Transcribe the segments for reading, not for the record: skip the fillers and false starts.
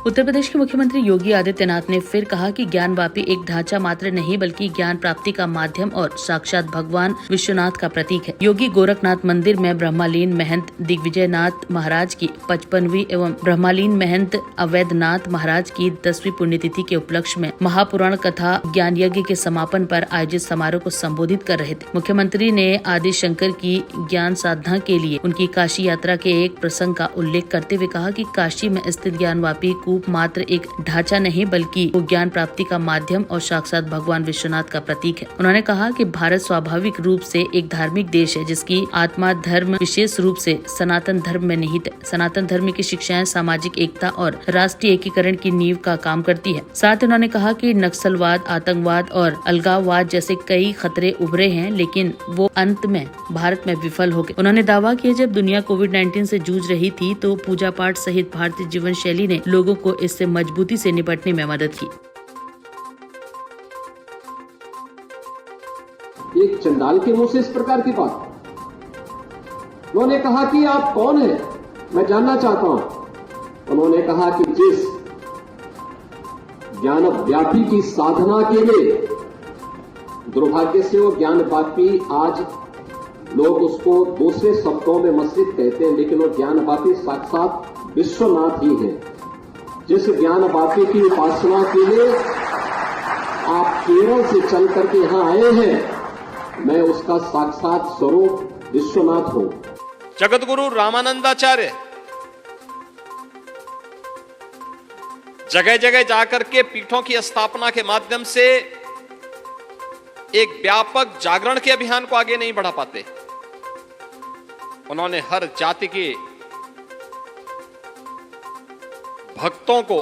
उत्तर प्रदेश के मुख्यमंत्री योगी आदित्यनाथ ने फिर कहा कि ज्ञानवापी एक ढांचा मात्र नहीं बल्कि ज्ञान प्राप्ति का माध्यम और साक्षात भगवान विश्वनाथ का प्रतीक है। योगी गोरखनाथ मंदिर में ब्रह्मलीन महंत दिग्विजयनाथ महाराज की 55वीं एवं ब्रह्मलीन महंत अवैधनाथ महाराज की 10वीं पुण्यतिथि के उपलक्ष्य में महापुराण कथा ज्ञान यज्ञ के समापन पर आयोजित समारोह को संबोधित कर रहे थे। मुख्यमंत्री ने आदि शंकर की ज्ञान साधना के लिए उनकी काशी यात्रा के एक प्रसंग का उल्लेख करते हुए कहा कि काशी में स्थित ज्ञानवापी कूप मात्र एक ढांचा नहीं बल्कि वो ज्ञान प्राप्ति का माध्यम और साक्षात भगवान विश्वनाथ का प्रतीक है। उन्होंने कहा कि भारत स्वाभाविक रूप से एक धार्मिक देश है जिसकी आत्मा धर्म विशेष रूप से सनातन धर्म में निहित है। सनातन धर्म की शिक्षाएं सामाजिक एकता और राष्ट्रीय एकीकरण की नींव का काम करती है। साथ ही उन्होंने कहा कि नक्सलवाद, आतंकवाद और अलगाववाद जैसे कई खतरे उभरे हैं लेकिन वो अंत में भारत में विफल हो गए। उन्होंने दावा किया जब दुनिया कोविड-19 से जूझ रही थी तो पूजा पाठ सहित भारतीय जीवन शैली ने लोगों को इससे मजबूती से निपटने में मदद की। एक चंडाल के मुंह से इस प्रकार की बात, उन्होंने कहा कि आप कौन हैं, मैं जानना चाहता हूं। उन्होंने कहा कि जिस ज्ञान व्यापी की साधना के लिए, दुर्भाग्य से वो ज्ञान व्यापी आज लोग उसको दूसरे शब्दों में मस्जिद कहते हैं, लेकिन वो ज्ञान व्यापी साक्षात विश्वनाथ ही है। जिस ज्ञान व्यापी की उपासना के लिए आप केरल से चल करके यहां आए हैं, मैं उसका साक्षात स्वरूप विश्वनाथ हूं। जगत गुरु रामानंदाचार्य जगह जगह जाकर के पीठों की स्थापना के माध्यम से एक व्यापक जागरण के अभियान को आगे नहीं बढ़ा पाते। उन्होंने हर जाति के भक्तों को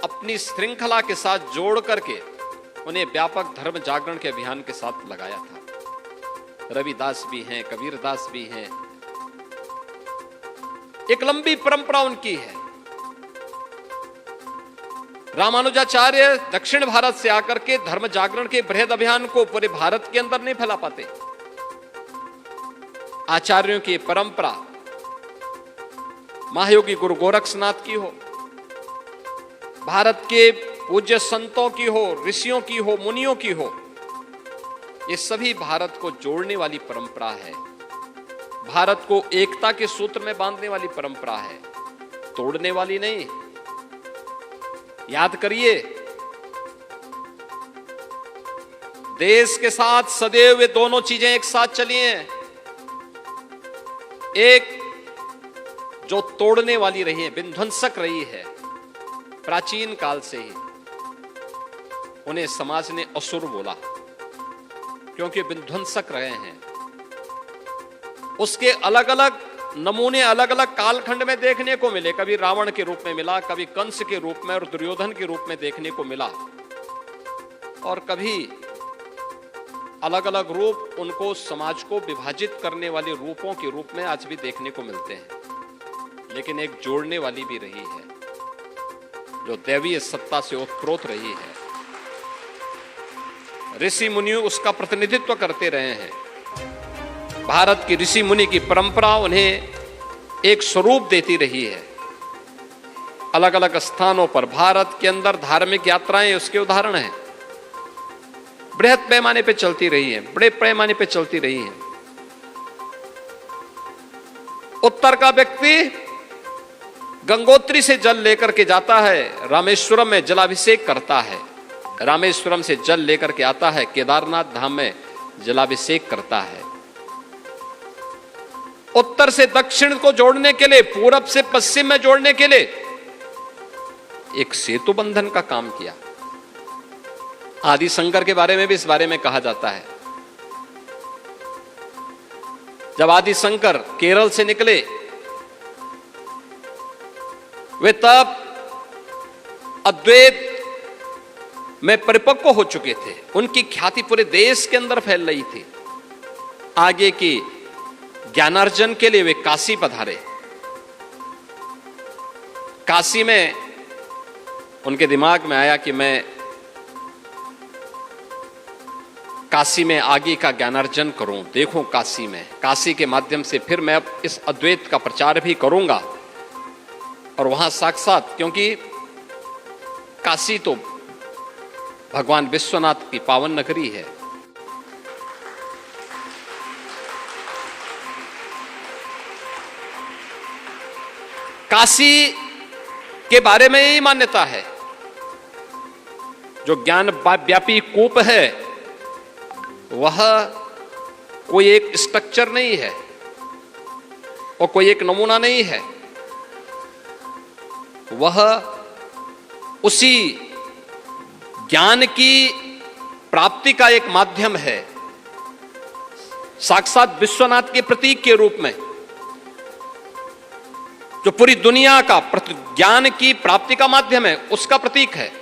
अपनी श्रृंखला के साथ जोड़ करके उन्हें व्यापक धर्म जागरण के अभियान के साथ लगाया था। रविदास भी हैं, कबीरदास भी हैं, एक लंबी परंपरा उनकी है। रामानुजाचार्य दक्षिण भारत से आकर के धर्म जागरण के बृहद अभियान को पूरे भारत के अंदर नहीं फैला पाते। आचार्यों की परंपरा महायोगी गुरु गोरक्षनाथ की हो, भारत के पूज्य संतों की हो, ऋषियों की हो, मुनियों की हो, ये सभी भारत को जोड़ने वाली परंपरा है। भारत को एकता के सूत्र में बांधने वाली परंपरा है, तोड़ने वाली नहीं। याद करिए, देश के साथ सदैव वे दोनों चीजें एक साथ चली हैं। एक जो तोड़ने वाली रही है, विध्वंसक रही है, प्राचीन काल से ही उन्हें समाज ने असुर बोला क्योंकि विध्वंसक रहे हैं। उसके अलग अलग नमूने अलग अलग कालखंड में देखने को मिले। कभी रावण के रूप में मिला, कभी कंस के रूप में और दुर्योधन के रूप में देखने को मिला, और कभी अलग अलग रूप उनको समाज को विभाजित करने वाले रूपों के रूप में आज भी देखने को मिलते हैं। लेकिन एक जोड़ने वाली भी रही है जो दैवीय सत्ता से ओतप्रोत रही है। ऋषि मुनि उसका प्रतिनिधित्व करते रहे हैं। भारत की ऋषि मुनि की परंपरा उन्हें एक स्वरूप देती रही है। अलग अलग स्थानों पर भारत के अंदर धार्मिक यात्राएं उसके उदाहरण हैं। बृहद पैमाने पे चलती रही हैं, बड़े पैमाने पे चलती रही हैं। उत्तर का व्यक्ति गंगोत्री से जल लेकर के जाता है, रामेश्वरम में जलाभिषेक करता है, रामेश्वरम से जल लेकर के आता है, केदारनाथ धाम में जलाभिषेक करता है। उत्तर से दक्षिण को जोड़ने के लिए, पूरब से पश्चिम में जोड़ने के लिए एक सेतु बंधन का काम किया। आदि शंकर के बारे में भी इस बारे में कहा जाता है। जब आदि शंकर केरल से निकले, वे तब अद्वैत में परिपक्व हो चुके थे। उनकी ख्याति पूरे देश के अंदर फैल रही थी। आगे की ज्ञानार्जन के लिए वे काशी पधारे। काशी में उनके दिमाग में आया कि मैं काशी में आगे का ज्ञानार्जन करूं, देखूं काशी में, काशी के माध्यम से फिर मैं अब इस अद्वैत का प्रचार भी करूंगा। और वहां साक्षात, क्योंकि काशी तो भगवान विश्वनाथ की पावन नगरी है। काशी के बारे में यही मान्यता है, जो ज्ञान व्यापी कूप है वह कोई एक स्ट्रक्चर नहीं है और कोई एक नमूना नहीं है, वह उसी ज्ञान की प्राप्ति का एक माध्यम है। साक्षात विश्वनाथ के प्रतीक के रूप में जो पूरी दुनिया का ज्ञान की प्राप्ति का माध्यम है, उसका प्रतीक है।